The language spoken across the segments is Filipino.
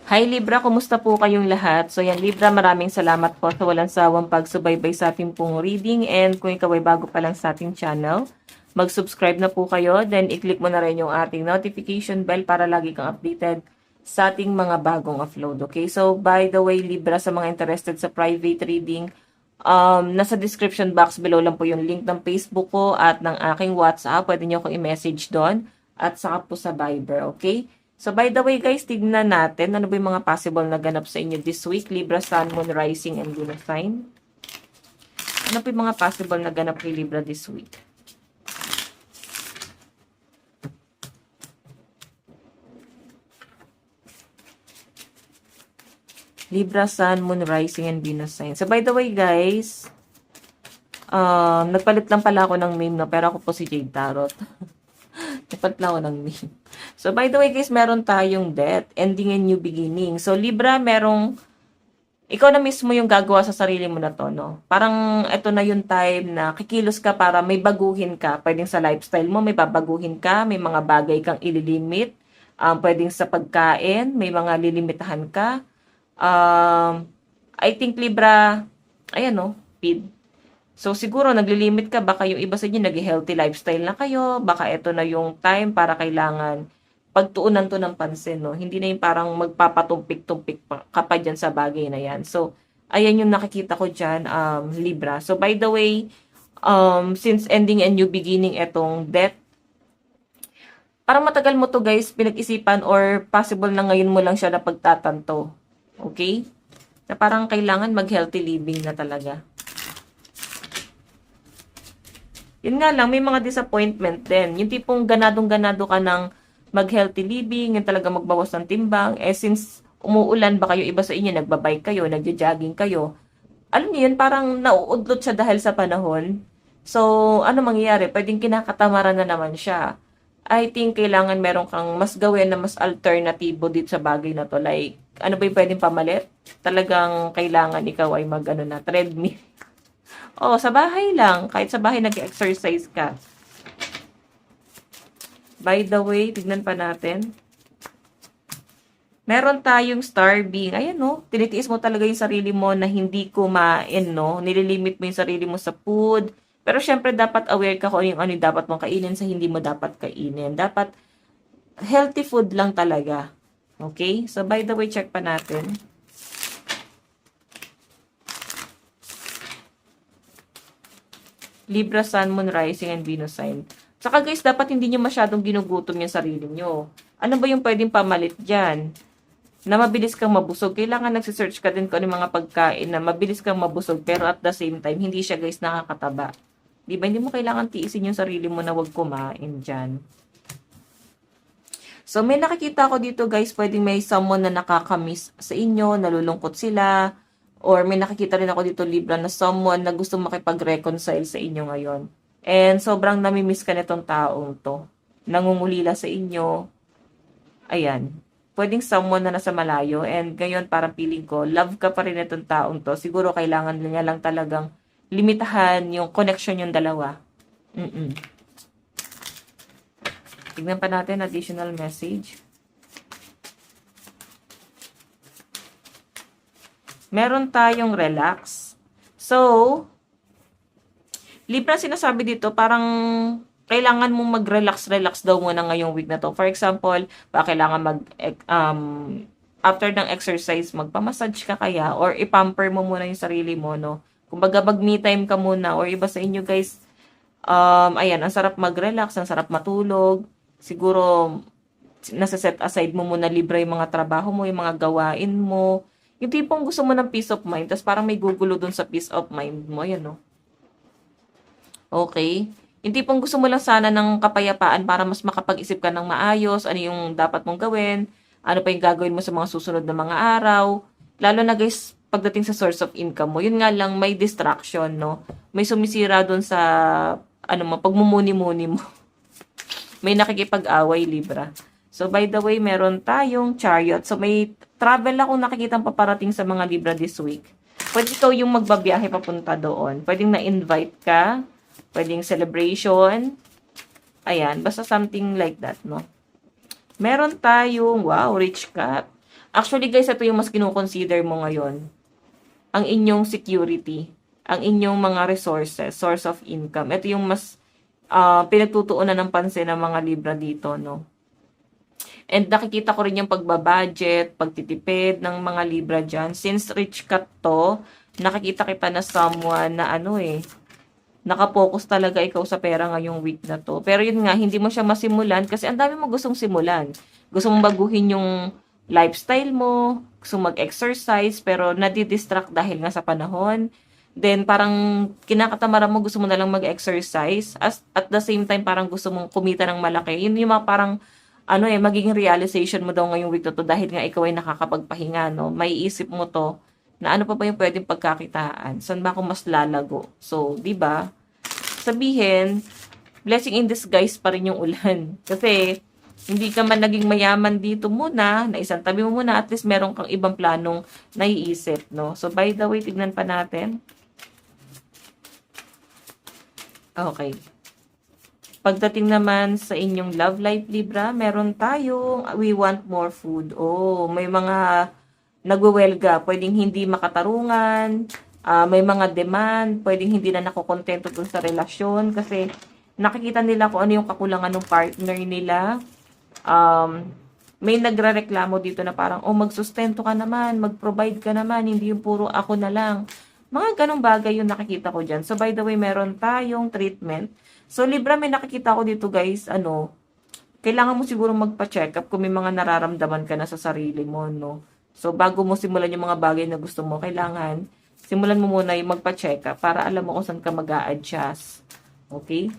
Hi Libra, kumusta po kayong lahat? So yan Libra, maraming salamat po sa walang sawang pagsubaybay sa ating pong reading, and kung ikaw ay bago pa lang sa ating channel, mag-subscribe na po kayo, then i-click mo na rin yung ating notification bell para lagi kang updated sa ating mga bagong upload. Okay, so by the way Libra, sa mga interested sa private reading, nasa description box below lang po yung link ng Facebook ko at ng aking WhatsApp. Pwede nyo akong i-message doon at saka po sa Viber, okay? So, by the way, guys, tignan natin ano ba yung mga possible na ganap sa inyo this week. Libra, Sun, Moon, Rising, and Venus sign. Ano pa yung mga possible na ganap kay Libra this week? Libra, Sun, Moon, Rising, and Venus sign. So, by the way, guys, nagpalit lang pala ako ng meme, no? Pero ako po si Jade Tarot. Nagpalit lang ako ng meme. So, by the way, guys, meron tayong death, ending and new beginning. So, Libra, ikaw na mismo yung gagawa sa sarili mo na to, no? Parang ito na yung time na kikilos ka para may baguhin ka. Pwedeng sa lifestyle mo, may babaguhin ka, may mga bagay kang ililimit. Pwedeng sa pagkain, may mga lilimitahan ka. I think Libra, ayan no, feed. So, siguro, naglilimit ka, baka yung iba sa inyo, nag-healthy lifestyle na kayo, baka ito na yung time para kailangan pagtuunan to ng pansin, no? Hindi na yung parang magpapatumpik-tumpik ka pa dyan sa bagay na yan. So, ayan yung nakikita ko dyan, Libra. So, by the way, since ending and new beginning etong death, parang matagal mo to guys pinag-isipan or possible na ngayon mo lang siya napagtatanto. Okay? Na parang kailangan mag-healthy living na talaga. Yun nga lang, may mga disappointment din. Yung tipong ganadong-ganado ka ng mag-healthy living, yung talaga magbawas ng timbang. Eh, since umuulan, baka yung iba sa inyo, nagbabike kayo, nagja-jogging kayo. Alam niyo yun, parang nauudlot siya dahil sa panahon. So, ano mangyayari? Pwedeng kinakatamaran na naman siya. I think kailangan meron kang mas gawin na mas alternatibo dito sa bagay na to. Like, ano ba yung pwedeng pamalit? Talagang kailangan ikaw ay na, treadmill. Oh, sa bahay lang. Kahit sa bahay nag-exercise ka. By the way, tignan pa natin. Meron tayong starving. Ayan, no? Tinitiis mo talaga yung sarili mo na hindi kumain, no? Nililimit mo yung sarili mo sa food. Pero syempre, dapat aware ka kung ano yung dapat mong kainin sa hindi mo dapat kainin. Dapat healthy food lang talaga. Okay? So, by the way, check pa natin. Libra, Sun, Moon, Rising, and Venus sign. Saka guys, dapat hindi nyo masyadong ginugutom yung sarili nyo. Ano ba yung pwedeng pamalit dyan? Na mabilis kang mabusog. Kailangan nagsisearch ka din kung ano yung mga pagkain na mabilis kang mabusog pero at the same time, hindi siya guys nakakataba. Diba? Hindi mo kailangan tiisin yung sarili mo na wag kumain dyan. So, may nakikita ko dito guys, pwedeng may someone na nakakamiss sa inyo, nalulungkot sila, or may nakikita rin ako dito Libra na someone na gusto makipag-reconcile sa inyo ngayon. And sobrang namimiss ka nitong taong to. Nangungulila sa inyo. Ayan. Pwedeng someone na nasa malayo. And ngayon parang feeling ko, love ka pa rin itong taong to. Siguro kailangan niya lang talagang limitahan yung connection yung dalawa. Tignan pa natin additional message. Meron tayong relax. So, Libra, sinasabi dito, parang kailangan mong mag-relax daw muna ngayong week na to. For example, kailangan after ng exercise, magpamassage ka kaya, or ipamper mo muna yung sarili mo, no? Kumbaga, mag-me time ka muna, or iba sa inyo, guys, ayan, ang sarap mag-relax, ang sarap matulog. Siguro, nasa set aside mo muna libre yung mga trabaho mo, yung mga gawain mo. Yung tipong gusto mo ng peace of mind, tapos parang may gugulo dun sa peace of mind mo, yan, no? Okay? Yung tipong gusto mo lang sana ng kapayapaan para mas makapag-isip ka ng maayos, ano yung dapat mong gawin, ano pa yung gagawin mo sa mga susunod na mga araw. Lalo na guys, pagdating sa source of income mo, yun nga lang may distraction, no? May sumisira dun sa, pagmumuni-muni mo. May nakikipag-away, Libra. So, by the way, meron tayong chariot. So, may travel akong nakikitang paparating sa mga Libra this week. Pwede ikaw yung magbabiyahe papunta doon. Pwedeng na-invite ka. Pwedeng celebration. Ayan, basta something like that, no? Meron tayong, wow, rich cat. Actually guys, ito yung mas kinukonsider mo ngayon. Ang inyong security, ang inyong mga resources, source of income. Ito yung mas pinagtutuunan ng pansin ng mga Libra dito, no? And nakikita ko rin yung pagbabudget, pagtitipid ng mga Libra dyan. Since rich cut to, nakikita kita na someone na nakapokus talaga ikaw sa pera ngayong week na to. Pero yun nga, hindi mo siya masimulan kasi ang dami mo gustong simulan. Gusto mong baguhin yung lifestyle mo, gusto mag-exercise, pero nadidistract dahil nga sa panahon. Then, parang kinakatamaran mo, gusto mo na lang mag-exercise. At the same time, parang gusto mong kumita ng malaki. Yun yung mga parang, magiging realization mo daw ngayong week na to dahil nga ikaw ay nakakapagpahinga, no? May isip mo to na ano pa ba yung pwedeng pagkakitaan? Saan ba ako mas lalago? So, di ba? Sabihin, blessing in disguise pa rin yung ulan. Kasi, hindi ka man naging mayaman dito muna, na isang tabi mo muna, at least meron kang ibang planong naiisip, no? So, by the way, tignan pa natin. Okay. Pagdating naman sa inyong love life, Libra, meron tayong we want more food. Oh, may mga nagwewelga, pwedeng hindi makatarungan, may mga demand, pwedeng hindi na nakokontento dun sa relasyon kasi nakikita nila kung ano yung kakulangan ng partner nila. May nagrereklamo dito na parang, magsustento ka naman, mag-provide ka naman, hindi yung puro ako na lang. Mga ganong bagay yung nakikita ko dyan. So, by the way, meron tayong treatment. So, Libra, may nakikita ko dito, guys, kailangan mo siguro magpa-check up kung may mga nararamdaman ka na sa sarili mo, no? So, bago mo simulan yung mga bagay na gusto mo, kailangan simulan mo muna yung magpa-check up para alam mo kung saan ka mag-a-adjust. Okay?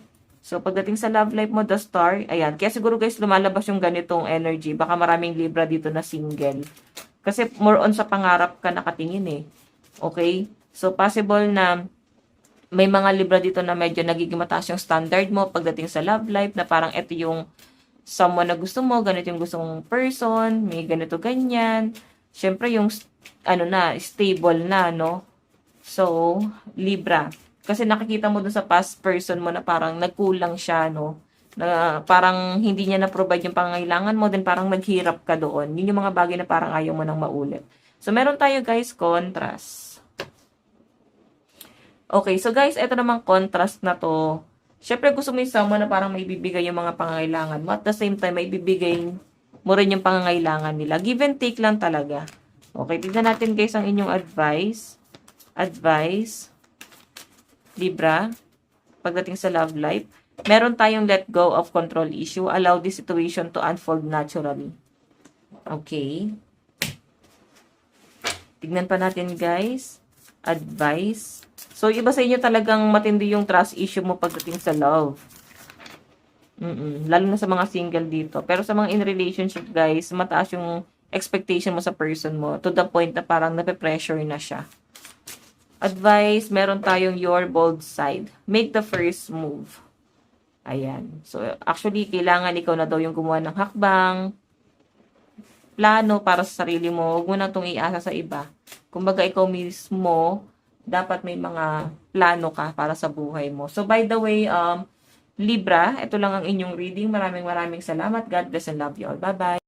So, pagdating sa love life mo, the star, ayan. Kaya siguro guys, lumalabas yung ganitong energy. Baka maraming Libra dito na single. Kasi more on sa pangarap ka nakatingin eh. Okay? So, possible na may mga Libra dito na medyo nagiging mataas yung standard mo pagdating sa love life na parang ito yung someone na gusto mo, ganito yung gusto mong person, may ganito ganyan. Siyempre, yung, stable na, no? So, Libra. Kasi nakikita mo dun sa past person mo na parang nagkulang siya, no? Na parang hindi niya na-provide yung pangangailangan mo, then parang naghirap ka doon. Yun yung mga bagay na parang ayaw mo nang maulit. So, meron tayo, guys, contrast. Okay, so guys, ito namang contrast na to. Siyempre, gusto mo yung someone na parang may bibigay yung mga pangangailangan mo. At the same time, may bibigay mo rin yung pangangailangan nila. Give and take lang talaga. Okay, tignan natin guys ang inyong advice. Advice. Libra. Pagdating sa love life. Meron tayong let go of control issue. Allow this situation to unfold naturally. Okay. Tignan pa natin guys. Advice. So, iba sa inyo talagang matindi yung trust issue mo pagdating sa love. Lalo na sa mga single dito. Pero sa mga in relationship, guys, mataas yung expectation mo sa person mo to the point na parang nape-pressure na siya. Advice, meron tayong your bold side. Make the first move. Ayan. So, actually, kailangan ikaw na daw yung gumawa ng hakbang, plano para sa sarili mo. Huwag mo na itong iasa sa iba. Kumbaga, ikaw mismo, dapat may mga plano ka para sa buhay mo. So, by the way, Libra, ito lang ang inyong reading. Maraming salamat. God bless and love you all. Bye-bye.